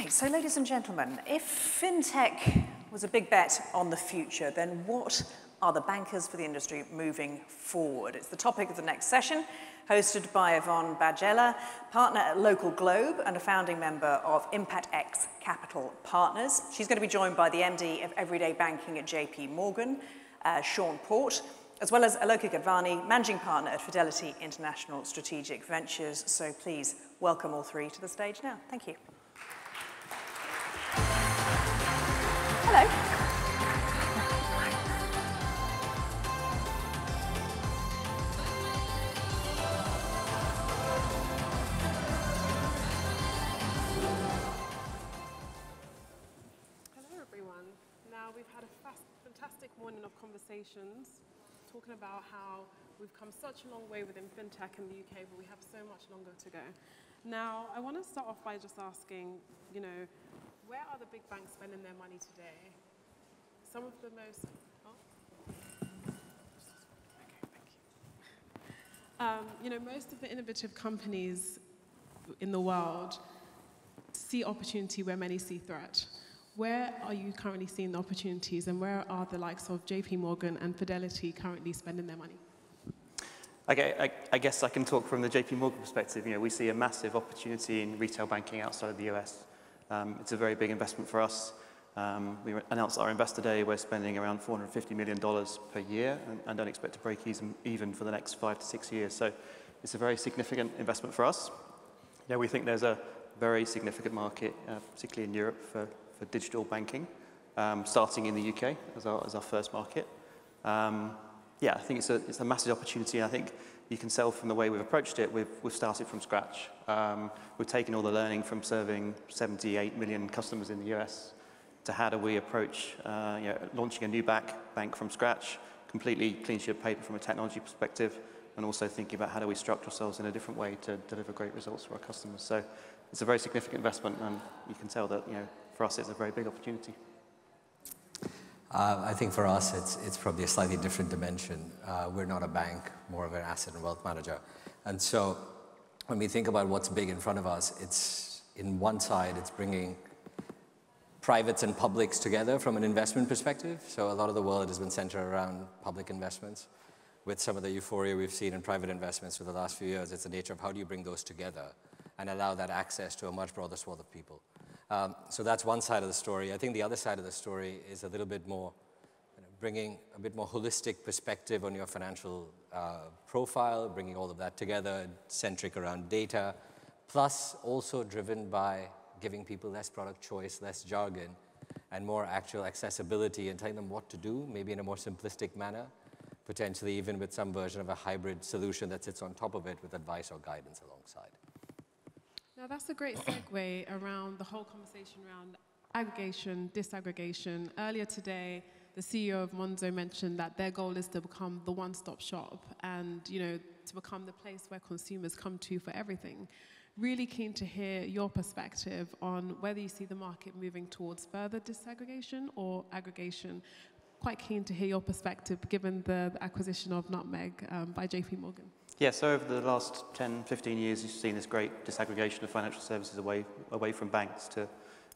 Right, so ladies and gentlemen, if fintech was a big bet on the future, then what are the bankers for the industry moving forward? It's the topic of the next session, hosted by Yvonne Badgella, partner at Local Globe and a founding member of ImpactX Capital Partners. She's going to be joined by the MD of Everyday Banking at JP Morgan, Sean Port, as well as Aloka Gadvani, managing partner at Fidelity International Strategic Ventures. So please welcome all three to the stage now. Thank you. Hello. Hello, everyone. Now, we've had a fantastic morning of conversations talking about how we've come such a long way within fintech in the UK, but we have so much longer to go. Now, I want to start off by just asking, where are the big banks spending their money today? Some of the most, most of the innovative companies in the world see opportunity where many see threat. Where are you currently seeing the opportunities, and where are the likes of JP Morgan and Fidelity currently spending their money? Okay, I guess I can talk from the JP Morgan perspective. We see a massive opportunity in retail banking outside of the US. It's a very big investment for us. We announced our Investor Day. We're spending around $450 million per year and don't expect to break even for the next 5 to 6 years. So it's a very significant investment for us. We think there's a very significant market, particularly in Europe, for digital banking, starting in the UK as our first market. I think it's a massive opportunity, and I think you can tell from the way we've approached it, we've started from scratch. We've taken all the learning from serving 78 million customers in the US to how do we approach launching a new bank from scratch, completely clean sheet of paper from a technology perspective, and also thinking about how do we structure ourselves in a different way to deliver great results for our customers. So it's a very significant investment, and you can tell that for us it's a very big opportunity. I think for us, it's probably a slightly different dimension. We're not a bank, more of an asset and wealth manager. And so when we think about what's big in front of us, it's in one side, it's bringing privates and publics together from an investment perspective. So a lot of the world has been centered around public investments. With some of the euphoria we've seen in private investments for the last few years, it's the nature of how do you bring those together and allow that access to a much broader swath of people. So that's one side of the story. I think the other side of the story is a little bit more bringing a bit more holistic perspective on your financial profile, bringing all of that together, centric around data, plus also driven by giving people less product choice, less jargon, and more actual accessibility and telling them what to do, maybe in a more simplistic manner, potentially even with some version of a hybrid solution that sits on top of it with advice or guidance alongside. Now, that's a great segue around the whole conversation around aggregation, disaggregation. Earlier today, the CEO of Monzo mentioned that their goal is to become the one-stop shop and, to become the place where consumers come to for everything. Really keen to hear your perspective on whether you see the market moving towards further disaggregation or aggregation. Quite keen to hear your perspective given the acquisition of Nutmeg by JP Morgan. Yeah, so over the last 10, 15 years, you've seen this great disaggregation of financial services away from banks to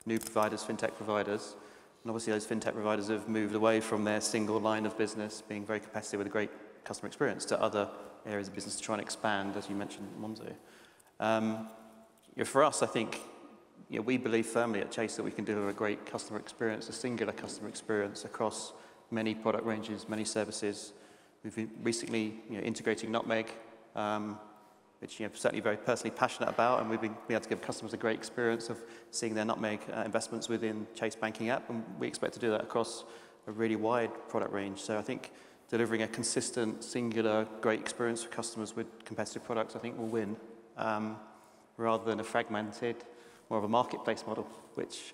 new providers, fintech providers. And obviously those fintech providers have moved away from their single line of business, being very competitive with a great customer experience, to other areas of business to try and expand, as you mentioned, Monzo. For us, I think we believe firmly at Chase that we can deliver a great customer experience, a singular customer experience across many product ranges, many services. We've been recently integrating Nutmeg, which I'm certainly very personally passionate about, and we've been able to give customers a great experience of seeing their Nutmeg investments within Chase banking app, and we expect to do that across a really wide product range. So I think delivering a consistent, singular, great experience for customers with competitive products, I think will win, rather than a fragmented, more of a marketplace model, which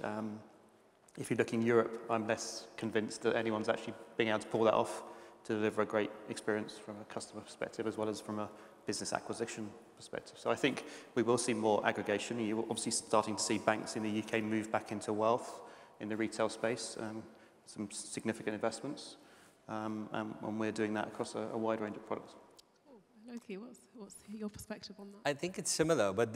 if you look in Europe, I'm less convinced that anyone's actually being able to pull that off to deliver a great experience from a customer perspective as well as from a business acquisition perspective. So I think we will see more aggregation. You're obviously starting to see banks in the UK move back into wealth in the retail space, some significant investments, and we're doing that across a wide range of products. Loki, what's your perspective on that? I think it's similar, but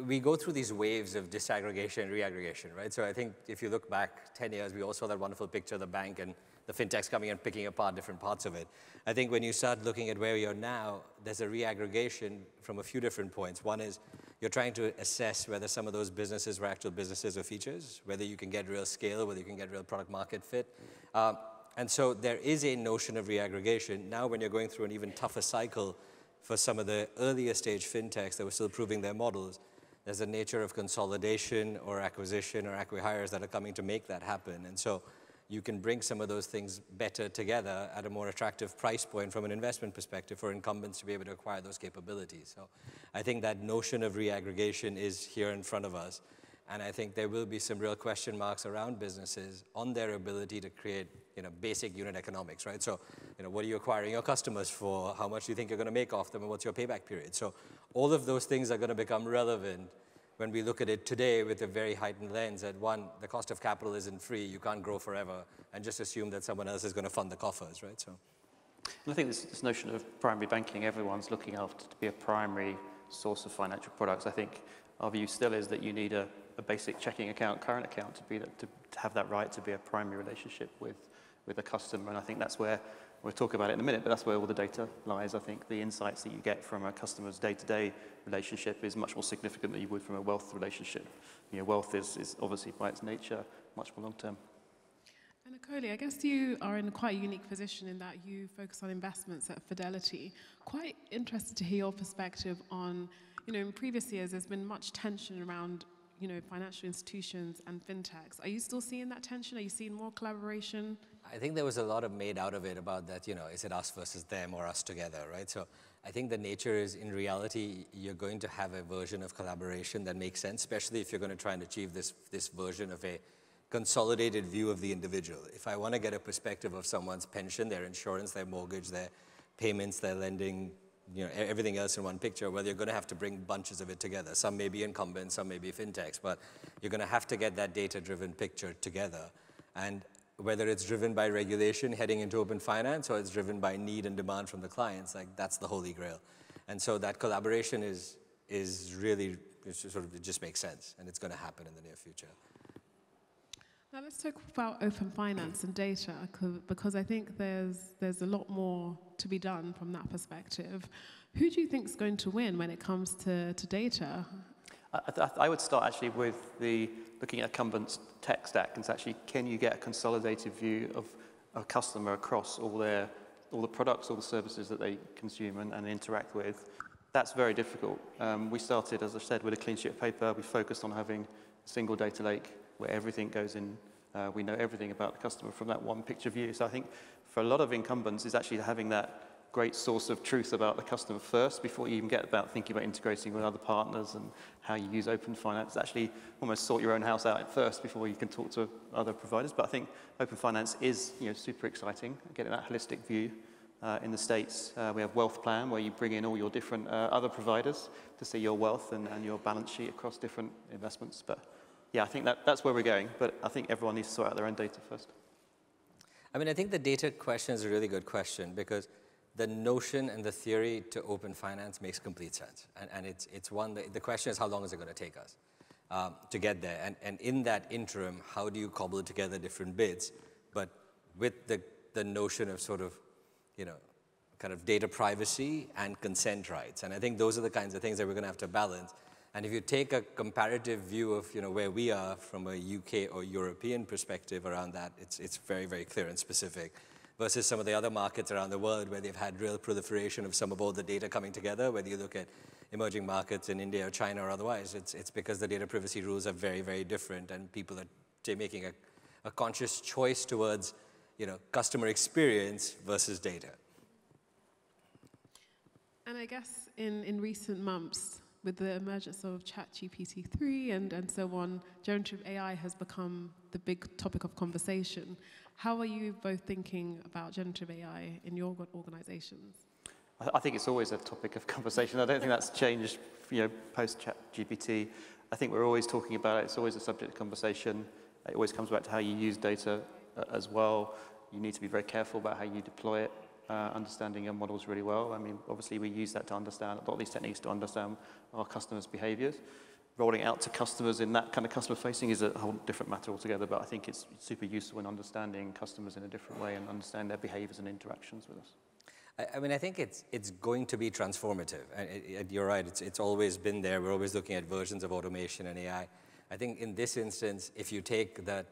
we go through these waves of disaggregation and reaggregation, right? So I think if you look back 10 years, we all saw that wonderful picture of the bank and the fintechs coming and picking apart different parts of it. I think when you start looking at where we are now, there's a reaggregation from a few different points. One is you're trying to assess whether some of those businesses were actual businesses or features, whether you can get real scale, whether you can get real product market fit. And so there is a notion of reaggregation. Now when you're going through an even tougher cycle for some of the earlier stage fintechs that were still proving their models, there's a nature of consolidation or acquisition or acqui-hires that are coming to make that happen. And so you can bring some of those things better together at a more attractive price point from an investment perspective for incumbents to be able to acquire those capabilities. So I think that notion of reaggregation is here in front of us. And I think there will be some real question marks around businesses on their ability to create, basic unit economics, right? So, what are you acquiring your customers for? How much do you think you're going to make off them? And what's your payback period? So all of those things are going to become relevant when we look at it today with a very heightened lens at one, the cost of capital isn't free. You can't grow forever and just assume that someone else is going to fund the coffers, right? So, and I think this notion of primary banking, everyone's looking after to be a primary source of financial products. I think our view still is that you need a basic checking account, current account to have that right to be a primary relationship with a customer. And I think that's where, we'll talk about it in a minute, but that's where all the data lies. I think the insights that you get from a customer's day-to-day relationship is much more significant than you would from a wealth relationship. Wealth is obviously by its nature much more long-term. And Akoli, I guess you are in quite a unique position in that you focus on investments at Fidelity. Quite interested to hear your perspective on, in previous years there's been much tension around financial institutions and fintechs. Are you still seeing that tension? Are you seeing more collaboration? I think there was a lot made out of it about that, is it us versus them or us together, right? So I think the nature is, in reality, you're going to have a version of collaboration that makes sense, especially if you're going to try and achieve this version of a consolidated view of the individual. If I want to get a perspective of someone's pension, their insurance, their mortgage, their payments, their lending, everything else in one picture, well, you're going to have to bring bunches of it together. Some may be incumbents, some may be fintechs, but you're going to have to get that data-driven picture together. And whether it's driven by regulation heading into open finance or it's driven by need and demand from the clients, that's the holy grail. And so that collaboration is really, it just makes sense, and it's going to happen in the near future. Now let's talk about open finance and data, because I think there's a lot more to be done from that perspective. Who do you think is going to win when it comes to data? I would start actually with looking at incumbents' tech stack, and actually, can you get a consolidated view of a customer across all the products, all the services that they consume and interact with? That's very difficult. We started, as I said, with a clean sheet of paper. We focused on having a single data lake where everything goes in. We know everything about the customer from that one picture view. So I think for a lot of incumbents, it's actually having that great source of truth about the customer first before you even get about thinking about integrating with other partners and how you use open finance. Actually almost sort your own house out first before you can talk to other providers. But I think open finance is super exciting, getting that holistic view. In the States, we have Wealth Plan, where you bring in all your different other providers to see your wealth and your balance sheet across different investments. But yeah, I think that's where we're going. But I think everyone needs to sort out their own data first. I mean, I think the data question is a really good question, because the notion and the theory to open finance makes complete sense. And it's one that the question is, how long is it going to take us to get there? And in that interim, how do you cobble together different bits, but with the notion of sort of, kind of data privacy and consent rights? And I think those are the kinds of things that we're going to have to balance. And if you take a comparative view of where we are from a UK or European perspective around that, it's very, very clear and specific, versus some of the other markets around the world where they've had real proliferation of some of all the data coming together. Whether you look at emerging markets in India or China or otherwise, it's because the data privacy rules are very, very different, and people are making a conscious choice towards customer experience versus data. And I guess in recent months, with the emergence of ChatGPT-3 and so on, generative AI has become the big topic of conversation. How are you both thinking about generative AI in your organizations? I think it's always a topic of conversation. I don't think that's changed, post-ChatGPT. I think we're always talking about it. It's always a subject of conversation. It always comes back to how you use data as well. You need to be very careful about how you deploy it. understanding our models really well. I mean, obviously we use that to understand, a lot of these techniques to understand our customers' behaviors. Rolling out to customers in that kind of customer facing is a whole different matter altogether, but I think it's super useful in understanding customers in a different way and understand their behaviors and interactions with us. I mean, I think it's going to be transformative. And you're right, it's always been there. We're always looking at versions of automation and AI. I think in this instance, if you take that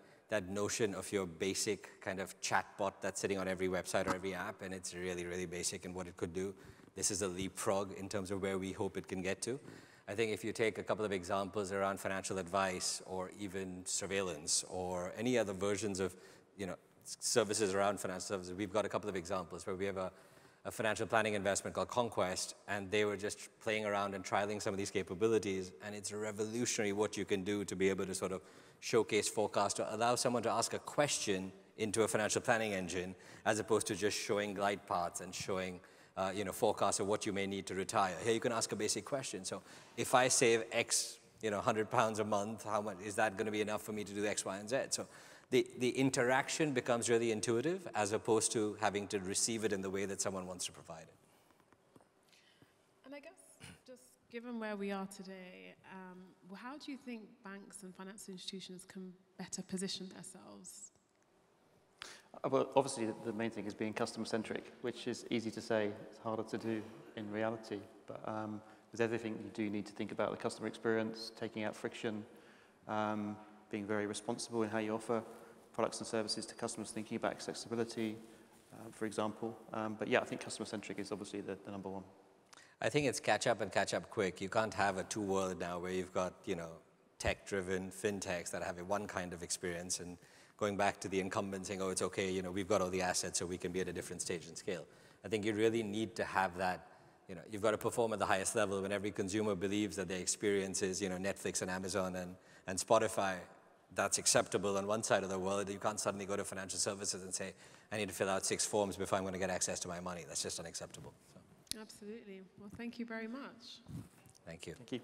notion of your basic kind of chatbot that's sitting on every website or every app, and it's really, really basic in what it could do, this is a leapfrog in terms of where we hope it can get to. I think if you take a couple of examples around financial advice or even surveillance or any other versions of, services around financial services, we've got a couple of examples where we have a financial planning investment called Conquest, and they were just playing around and trialing some of these capabilities, and it's revolutionary what you can do to be able to sort of showcase, forecast, or allow someone to ask a question into a financial planning engine, as opposed to just showing glide paths and showing forecasts of what you may need to retire. Here you can ask a basic question. So if I save X, £100 a month, how much is that going to be enough for me to do X, Y, and Z? So the interaction becomes really intuitive as opposed to having to receive it in the way that someone wants to provide it. And I guess just given where we are today, how do you think banks and financial institutions can better position themselves? Well, obviously, the main thing is being customer-centric, which is easy to say, it's harder to do in reality. But with everything, you do need to think about the customer experience, taking out friction, being very responsible in how you offer products and services to customers, thinking about accessibility, for example. But yeah, I think customer-centric is obviously the number one. I think it's catch up and catch up quick. You can't have a two-world now where you've got, tech-driven fintechs that have one kind of experience and going back to the incumbent saying, oh, it's okay, we've got all the assets so we can be at a different stage and scale. I think you really need to have that, you've got to perform at the highest level when every consumer believes that their experience is, Netflix and Amazon and Spotify. That's acceptable on one side of the world. You can't suddenly go to financial services and say, I need to fill out 6 forms before I'm going to get access to my money. That's just unacceptable. So. Absolutely. Well, thank you very much. Thank you. Thank you.